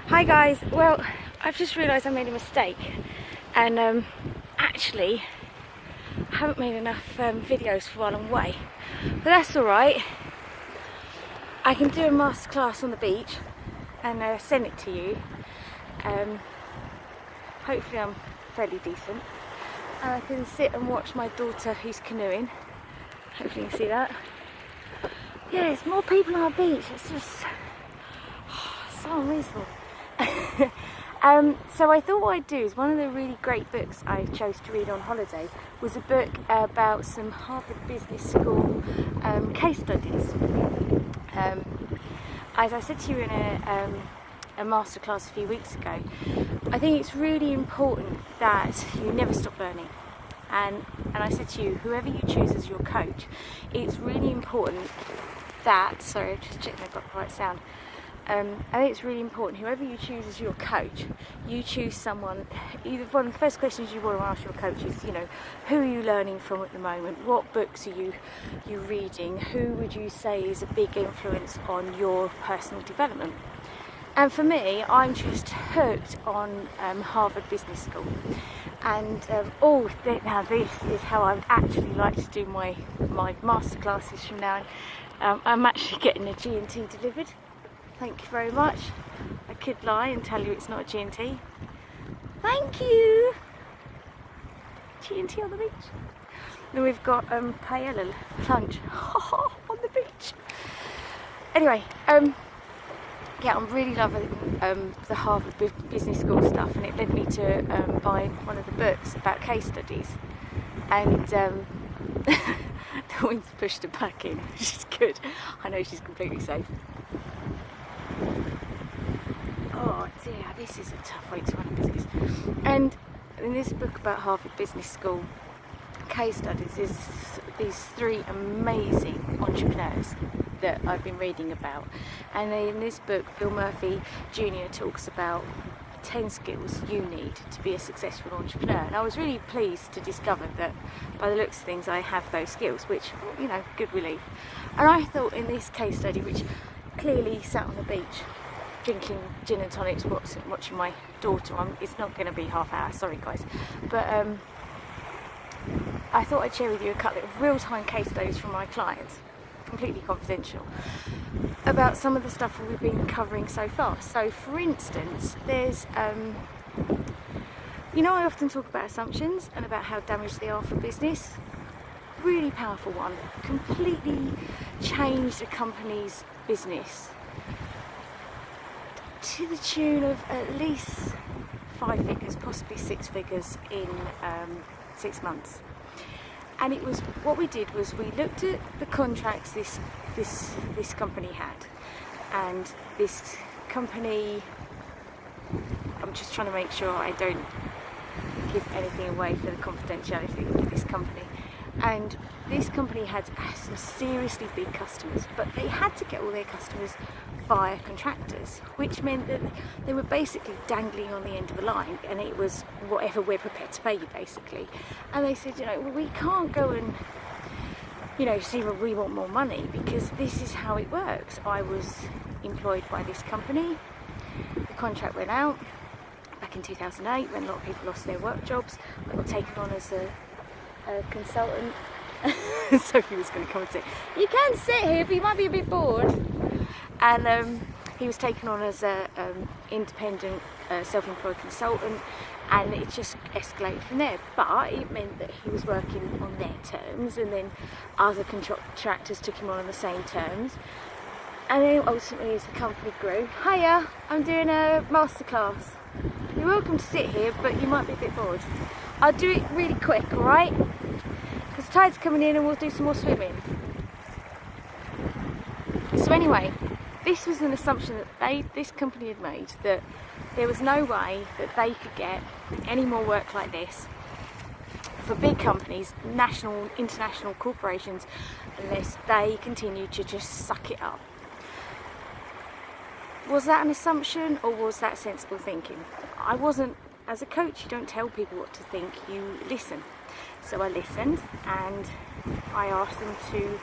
Hi guys, well I've just realised I made a mistake and actually I haven't made enough videos for while I'm away, but that's alright. I can do a masterclass on the beach and send it to you. Hopefully I'm fairly decent and I can sit and watch my daughter who's canoeing. Hopefully you can see that. Yeah, there's more people on our beach, it's just so unreasonable. So I thought what I'd do is, one of the really great books I chose to read on holiday was a book about some Harvard Business School case studies. As I said to you in a masterclass a few weeks ago, I think it's really important that you never stop learning. And I said to you, whoever you choose as your coach, it's really important that, sorry, I'm just checking I've got the right sound. I think it's really important, whoever you choose as your coach, you choose someone, either one of the first questions you want to ask your coach is, you know, who are you learning from at the moment? What books are you reading? Who would you say is a big influence on your personal development? And for me, I'm just hooked on Harvard Business School. And now this is how I actually like to do my masterclasses from now on. I'm actually getting a G&T delivered. Thank you very much. I could lie and tell you it's not a G&T. Thank you! G&T on the beach. Then we've got paella lunch on the beach. Anyway, yeah, I'm really loving the Harvard Business School stuff, and it led me to buy one of the books about case studies. And the wind's pushed her back in, which is good. I know she's completely safe. Oh dear, this is a tough way to run a business. And in this book about Harvard Business School case studies is these three amazing entrepreneurs that I've been reading about. And in this book, Bill Murphy Jr. talks about 10 skills you need to be a successful entrepreneur. And I was really pleased to discover that by the looks of things I have those skills, which, you know, good relief. And I thought in this case study, which clearly sat on the beach drinking gin and tonics, watching my daughter. It's not going to be half hour, sorry guys, but I thought I'd share with you a couple of real-time case studies from my clients, completely confidential, about some of the stuff we've been covering so far. So for instance, there's you know, I often talk about assumptions and about how damaged they are for business. Really powerful one, completely changed a company's business to the tune of at least 5 figures, possibly 6 figures in 6 months. And it was, what we did was we looked at the contracts this company had, and this company, I'm just trying to make sure I don't give anything away for the confidentiality of this company. And this company had some seriously big customers, but they had to get all their customers via contractors, which meant that they were basically dangling on the end of a line, and it was whatever we're prepared to pay you, basically. And they said, you know, well, we can't go and, you know, see where we want more money, because this is how it works. I was employed by this company. The contract went out back in 2008 when a lot of people lost their work jobs. I got taken on as a consultant. Sophie was going to come and say, you can sit here, but you might be a bit bored. And he was taken on as a independent, self-employed consultant, and it just escalated from there. But it meant that he was working on their terms, and then other contractors took him on the same terms. And then ultimately, as the company grew, hiya, I'm doing a masterclass. You're welcome to sit here, but you might be a bit bored. I'll do it really quick, alright? Because tide's coming in and we'll do some more swimming. So anyway, this was an assumption that this company had made, that there was no way that they could get any more work like this for big companies, national, international corporations, unless they continued to just suck it up. Was that an assumption, or was that sensible thinking? I wasn't. As a coach, you don't tell people what to think, you listen. So I listened, and I asked them to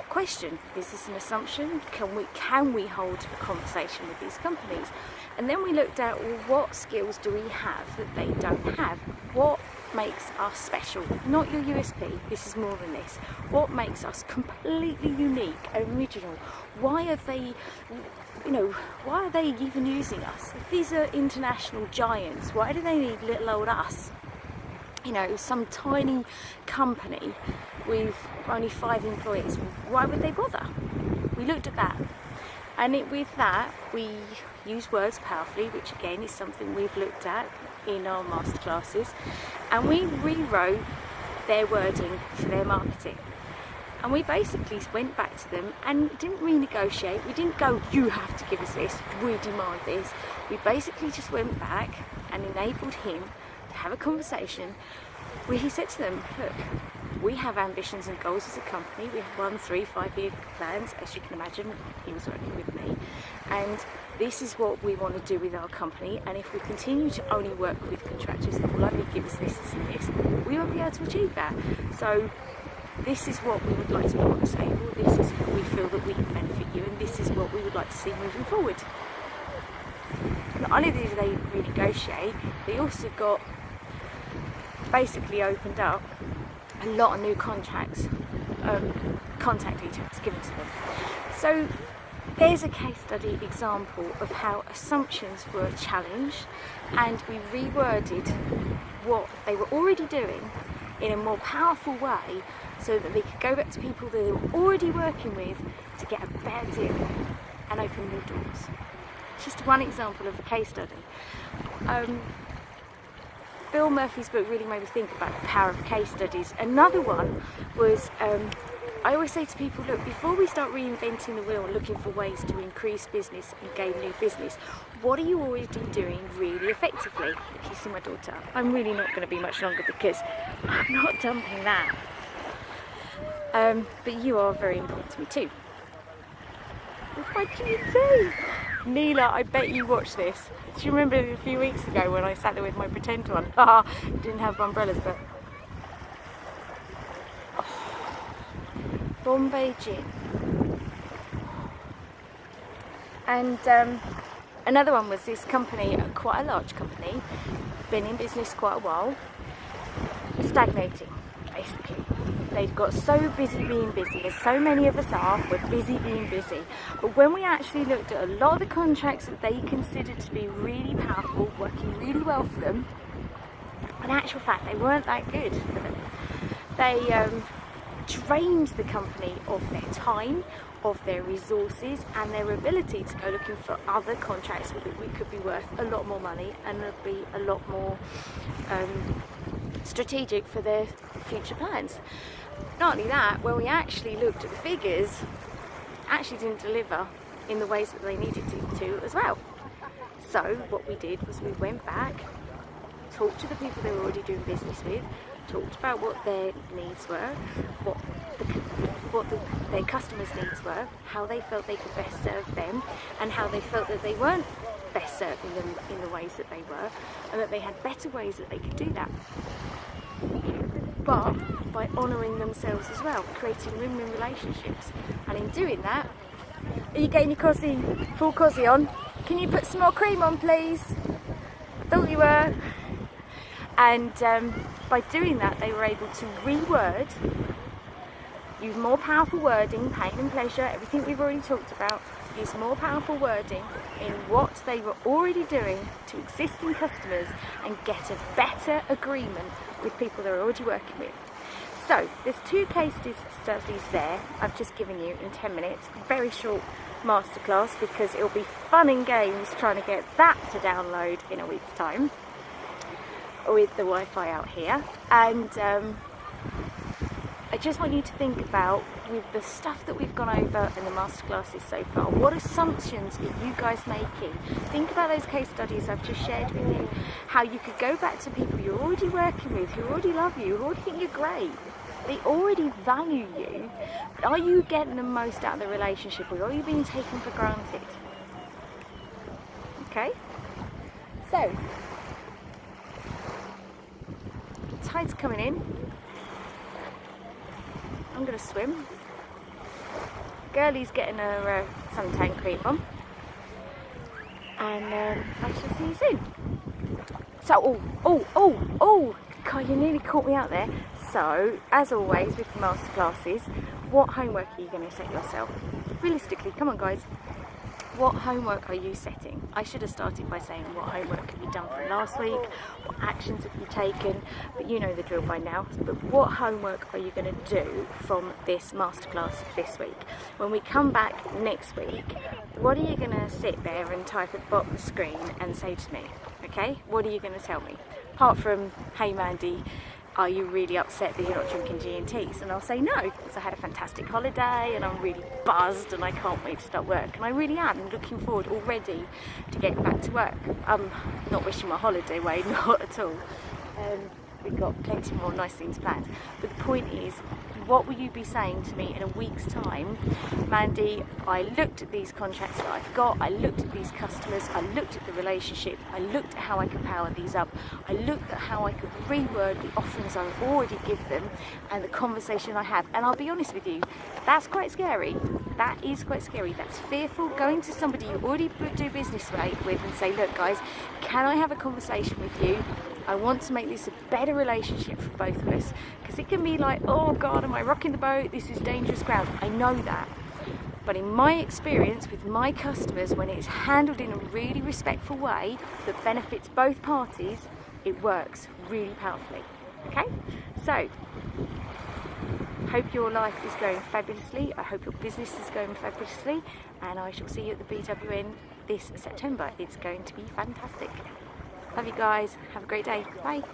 question, is this an assumption? Can we hold a conversation with these companies? And then we looked at, well, what skills do we have that they don't have? What makes us special? Not your USP, this is more than this. What makes us completely unique, original? Why are they, why are they even using us? If these are international giants, why do they need little old us? Some tiny company with only 5 employees, why would they bother? We looked at that, and with that we use words powerfully, which again is something we've looked at in our masterclasses, and we rewrote their wording for their marketing. And we basically went back to them and didn't renegotiate. We didn't go, you have to give us this, we demand this. We basically just went back and enabled him to have a conversation where he said to them, look, we have ambitions and goals as a company. We have 1, 3, 5-year plans. As you can imagine, he was working with me. And this is what we want to do with our company. And if we continue to only work with contractors that will only give us this and this, we won't be able to achieve that. So this is what we would like to put on the table. This is what we feel that we can benefit you, and this is what we would like to see moving forward. Not only did they renegotiate, they also got basically opened up a lot of new contracts, contact details given to them. So there's a case study example of how assumptions were challenged, and we reworded what they were already doing in a more powerful way so that they could go back to people they were already working with to get a better deal and open new doors. It's just one example of a case study. Bill Murphy's book really made me think about the power of case studies. Another one was, I always say to people, look, before we start reinventing the wheel and looking for ways to increase business and gain new business, what are you already doing really effectively? If you see my daughter, I'm really not going to be much longer because I'm not dumping that. But you are very important to me too. What can you do? Neela, I bet you watched this. Do you remember a few weeks ago when I sat there with my pretend one? Didn't have umbrellas, but Bombay Gin. And another one was this company, quite a large company, been in business quite a while, stagnating basically. They've got so busy being busy, as so many of us are, we're busy being busy. But when we actually looked at a lot of the contracts that they considered to be really powerful, working really well for them, in actual fact they weren't that good for them. They drained the company of their time, of their resources, and their ability to go looking for other contracts that could be worth a lot more money and would be a lot more strategic for their future plans. Not only that, when we actually looked at the figures, actually didn't deliver in the ways that they needed to as well. So what we did was we went back, talked to the people they were already doing business with, talked about what their needs were, what their customers' needs were, how they felt they could best serve them, and how they felt that they weren't best serving them in the ways that they were, and that they had better ways that they could do that. But by honouring themselves as well, creating win-win relationships. And in doing that, are you getting your cosy, full cosy on? Can you put some more cream on, please? Thought you were. And by doing that, they were able to reword, use more powerful wording, pain and pleasure, everything we've already talked about, use more powerful wording in what they were already doing to existing customers and get a better agreement with people they're already working with. So there's 2 case studies there I've just given you in 10 minutes, very short masterclass because it'll be fun and games trying to get that to download in a week's time with the Wi-Fi out here. And I just want you to think about, with the stuff that we've gone over in the masterclasses so far, what assumptions are you guys making? Think about those case studies I've just shared with you, how you could go back to people you're already working with, who already love you, who already think you're great, they already value you, but are you getting the most out of the relationship, or are you being taken for granted? Okay, so tide's coming in. I'm going to swim. girlie's getting her suntan cream on, and I shall see you soon. So, God, you nearly caught me out there. So, as always with the masterclasses, what homework are you going to set yourself? Realistically, come on guys. What homework are you setting? I should have started by saying what homework have you done from last week, what actions have you taken, but you know the drill by now. But what homework are you going to do from this masterclass this week? When we come back next week, what are you going to sit there and type at the bottom of the screen and say to me? Okay, what are you going to tell me? Apart from, hey Mandy, are you really upset that you're not drinking G&Ts? And I'll say no, because I had a fantastic holiday and I'm really buzzed and I can't wait to start work. And I really am looking forward already to getting back to work. I'm not wishing my holiday away, not at all. We've got plenty more nice things planned. But the point is, what will you be saying to me in a week's time? Mandy, I looked at these contracts that I've got, I looked at these customers, I looked at the relationship, I looked at how I could power these up, I looked at how I could reword the offerings I already give them and the conversation I have. And I'll be honest with you, that's quite scary. That is quite scary. That's fearful. Going to somebody you already do business with and say, look guys, can I have a conversation with you? I want to make this a better relationship for both of us, because it can be like, oh God, am I rocking the boat? This is dangerous ground. I know that. But in my experience with my customers, when it's handled in a really respectful way that benefits both parties, it works really powerfully. Okay? So, hope your life is going fabulously. I hope your business is going fabulously. And I shall see you at the BWN this September. It's going to be fantastic. Love you guys. Have a great day. Bye.